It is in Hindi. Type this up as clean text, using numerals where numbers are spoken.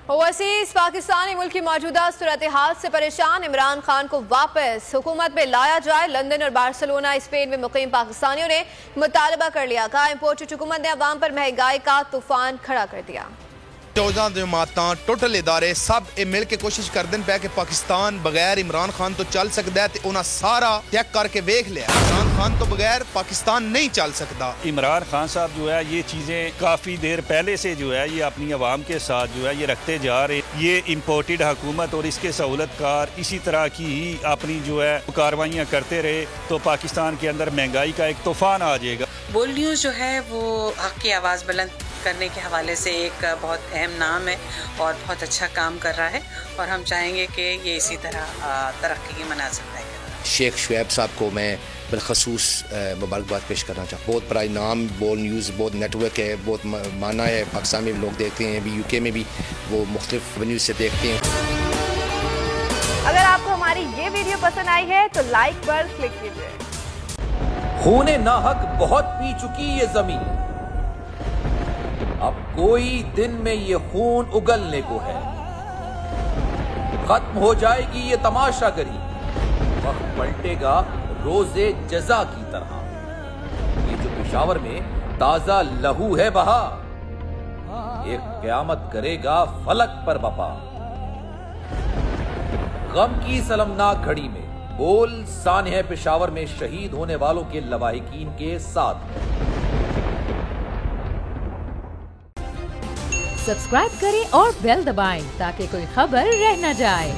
ओवरसीज पाकिस्तानी मुल्क की मौजूदा सूरत हाल से परेशान इमरान खान को वापस हुकूमत में लाया जाए। लंदन और बार्सिलोना स्पेन में मुकीम पाकिस्तानियों ने मुतालबा कर लिया। कहा इम्पोर्टेड हुकूमत ने अवाम पर महंगाई का तूफान खड़ा कर दिया। 14 जमातां टोटल इदारे सब मिल के कोशिश करते पे कि पाकिस्तान बगैर इमरान खान तो चल सकता है, तो उन्हें सारा चेक करके वेख लिया। इमरान खान तो बगैर पाकिस्तान नहीं चल सकता। इमरान खान साहब जो है ये चीज़ें काफ़ी देर पहले से जो है ये अपनी आवाम के साथ जो है ये रखते जा रहे। ये इम्पोर्टेड हुकूमत और इसके सहूलतकार इसी तरह की ही अपनी जो है कार्रवाइयाँ करते रहे तो पाकिस्तान के अंदर महंगाई का एक तूफान आ जाएगा। बोल न्यूज़ जो है वो हक की आवाज़ बुलंद करने के हवाले से एक बहुत अहम नाम है और बहुत अच्छा काम कर रहा है और हम चाहेंगे कि ये इसी तरह तरक्की की मनाज़िर तय करें। शेख शुएब साहब को मैं बिलखसूस मुबारकबाद पेश करना चाहता हूँ। बहुत बड़ा नाम बोल न्यूज़ बहुत नेटवर्क है, बहुत माना है। पाकिस्तान में भी लोग देखते हैं, अभी यूके में भी वो मुख्तलिफ न्यूज़ से देखते हैं। अगर आपको हमारी ये वीडियो पसंद आई है तो लाइक पर क्लिक कीजिए। खूने नाहक बहुत पी चुकी ये जमीन, अब कोई दिन में ये खून उगलने को है। खत्म हो जाएगी ये तमाशागरी, वक्त पलटेगा रोजे जजा की तरह। ये जो पेशावर में ताजा लहू है बहा, एक क़यामत करेगा फलक पर बपा। गम की सलमनाक घड़ी में बोल सानह पेशावर में शहीद होने वालों के लवाहिकीन के साथ। सब्सक्राइब करें और बेल दबाएं ताकि कोई खबर रह न जाए।